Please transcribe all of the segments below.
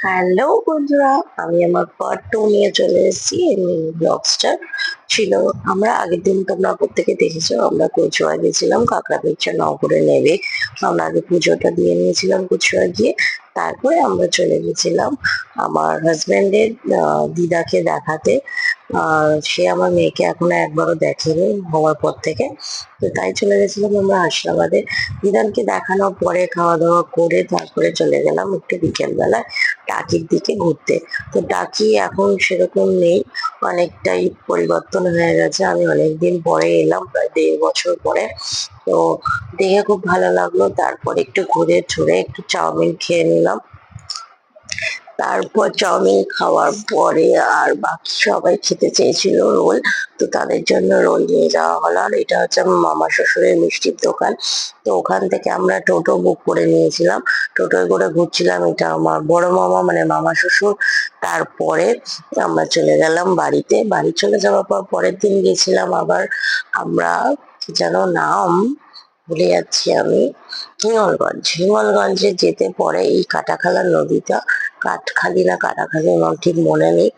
Hello বন্ধুরা, আমি আমার পার্ট 2 নিয়ে চলে এসেছি। এই মিনি ব্লগসটা ছিল, আমরা আগের দিন তোমরা প্রত্যেকে দেখেছো, আমরা কচুয়া গেছিলাম কাঁকড়া পিকচার নগরে নেবে। আমরা আগে পুজোটা দিয়ে নিয়েছিলাম কচুয়া গিয়ে, তারপরে আমরা চলে গেছিলাম আমার হাজবেন্ডের দিদাকে দেখাতে। সে আমার মেয়েকে এখনো একবারও দেখেনি হওয়ার পর থেকে, তো তাই চলে গেছিলাম আমরা হাসনাবাদে। দিদানকে দেখানোর পরে খাওয়া দাওয়া করে তারপরে চলে গেলাম একটু বিকেল বেলায় টাকির দিকে ঘুরতে। তো টাকি এখন সেরকম নেই, অনেকটাই পরিবর্তন হয়ে গেছে। আমি অনেকদিন পরে এলাম, প্রায় 1.5 বছর পরে। তো দেখে খুব ভালো লাগলো। তারপর একটু ঘুরে ছুড়ে একটু চাউমিন খেয়ে নিলাম। তারপর চাউমিন খাওয়ার পরে আর বাকি সবাই খেতে চেয়েছিল রোল, তো তাদের জন্য রোল নিয়ে যাওয়া হলো। আর এটা হচ্ছে আমার মামা শ্বশুরের মিষ্টির দোকান। তো ওখান থেকে আমরা টোটো বুক করে নিয়েছিলাম, টোটোয় করে ঘুরছিলাম। এটা আমার বড় মামা মানে মামা শ্বশুর। তারপরে আমরা চলে গেলাম বাড়িতে। বাড়ি চলে যাওয়ার পর পরের দিন গেছিলাম আবার আমরা, কি যেন নাম ভুলে যাচ্ছি আমি, হিঙ্গলগঞ্জ। হিঙ্গলগঞ্জে যেতে পরে এই কাটাখালা নদীটা, কাঠখালি না কাটাখালি আমার ঠিক মনে নেই,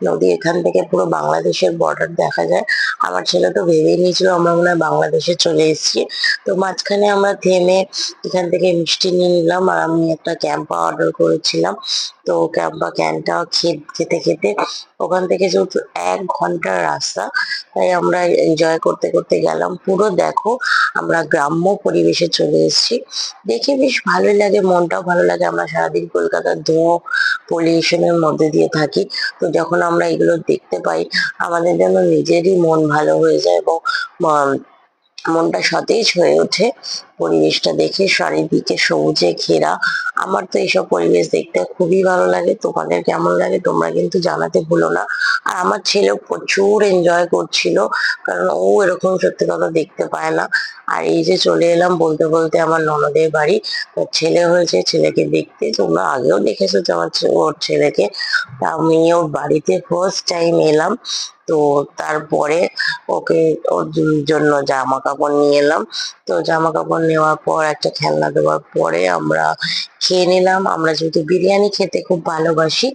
নদী এখান থেকে পুরো বাংলাদেশের বর্ডার দেখা যায়। আমার ছেলে তো ভেবেই নিয়েছিল আমরা মনে হয় বাংলাদেশে চলে এসেছি। তো মাঝখানে আমরা থেমে এখান থেকে মিষ্টি নিয়ে নিলাম, আর আমি একটা ক্যাম্পা অর্ডার করেছিলাম। তো ক্যাম্পা ক্যানটা খেতে খেতে ওখান থেকে যেহেতু 1 ঘন্টার রাস্তা, তাই আমরা এনজয় করতে করতে গেলাম। পুরো দেখো, আমরা গ্রাম্য পরিবেশে চলে এসেছি। দেখে বেশ ভালোই লাগে, মনটাও ভালো লাগে। আমরা সারাদিন কলকাতার ধোঁয়া পলিউশনের মধ্যে দিয়ে থাকি, তো যখন আমরা এগুলো দেখতে পাই আমাদের যেন নিজেরই মন ভালো হয়ে যায় এবং মনটা সতেজ হয়ে ওঠে পরিবেশটা দেখে, চারিদিকে সবুজে ঘেরা। আমার তো এইসব পরিবেশ দেখতে খুবই ভালো লাগে। তোমাদের কেমন লাগে তোমরা কিন্তু জানাতে ভুলো না। আর আমার ছেলেও প্রচুর এনজয় করছিল, কারণ ও এরকম সত্যি কথা দেখতে পায় না। আর এই যে চলে এলাম বলতে বলতে আমার ননদের বাড়ি। ওর ছেলে হয়েছে, ছেলেকে দেখতে তোমরা আগেও দেখেছো যে ওর ছেলেকে। তা আমি ওর বাড়িতে ফার্স্ট টাইম এলাম। তো তারপরে ওকে ওর জন্য জামা কাপড় নিয়ে এলাম। তো জামা কাপড় নেওয়ার পর একটা খেলনা দেওয়ার পরে আমরা খেয়ে নিলাম। আমরা যেহেতু বিরিয়ানি খেতে খুব ভালোবাসি,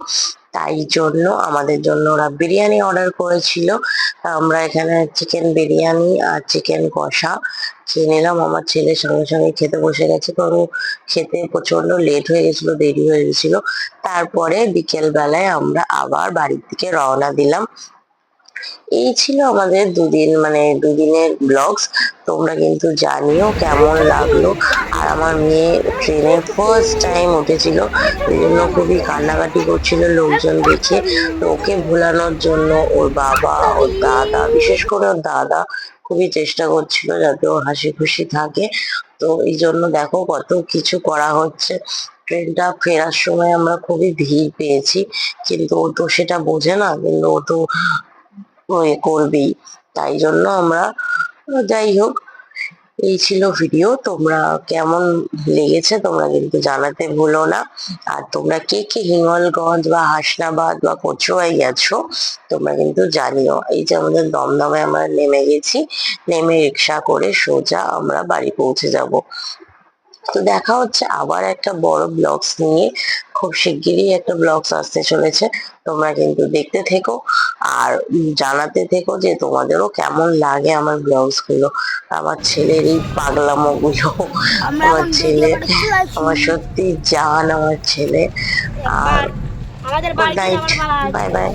তাই জন্য আমাদের জন্য ওরা বিরিয়ানি অর্ডার করেছিল। তা আমরা এখানে চিকেন বিরিয়ানি আর চিকেন কষা খেয়ে নিলাম। আমার ছেলে সঙ্গে সঙ্গে খেতে বসে গেছে, কারণ ও খেতে প্রচন্ড লেট হয়ে গেছিল, দেরি হয়ে গেছিল। তারপরে বিকেল বেলায় আমরা আবার বাড়ির দিকে রওনা দিলাম। এই ছিল আমাদের দুদিনের ব্লগস। তোমরা কিন্তু জানিও কেমন লাগলো। আর আমার মেয়ে ট্রেনে ফার্স্ট টাইম উঠেছিল, এই জন্য খুবই কান্নাকাটি করছিল লোকজন দেখে। তো ওকে ভোলানোর জন্য ওর বাবা, ওর দাদা, বিশেষ করে ওর দাদা খুবই চেষ্টা করছিল যাতে ও হাসি খুশি থাকে। তো এই জন্য দেখো কত কিছু করা হচ্ছে। ট্রেনটা ফেরার সময় আমরা খুবই ভিড় পেয়েছি, কিন্তু ও তো সেটা বোঝে না, কিন্তু ও তো করবেই। তাই জন্য আমরা, যাই হোক, এই ছিল ভিডিও। তোমরা কেমন লেগেছে তোমরা কিন্তু জানাতে ভুলো না। আর তোমরা কে কে হিঙ্গলগঞ্জ বা হাসনাবাদ বা কচুয়ায় গেছো তোমরা কিন্তু জানিও। এই যে আমাদের দমদমে আমরা নেমে গেছি, নেমে রিক্সা করে সোজা আমরা বাড়ি পৌঁছে যাব। তো দেখা হচ্ছে আবার একটা বড় ব্লগস নিয়ে, খুব শিগগিরই একটা ব্লগস আসতে চলেছে। তোমরা কিন্তু দেখতে থেকো আর জানাতে থেকো যে তোমাদেরও কেমন লাগে আমার ব্লগস গুলো, আমার ছেলের এই পাগলামো গুলো। আমরা আমার এখন ছেলে বেরিয়ে পড়েছি আমার সত্যি জান, আমার ছেলে। আর এবার আমাদের গুড বাড়িতে নাইট, যাওয়ার পালা বাই আছে। বাই।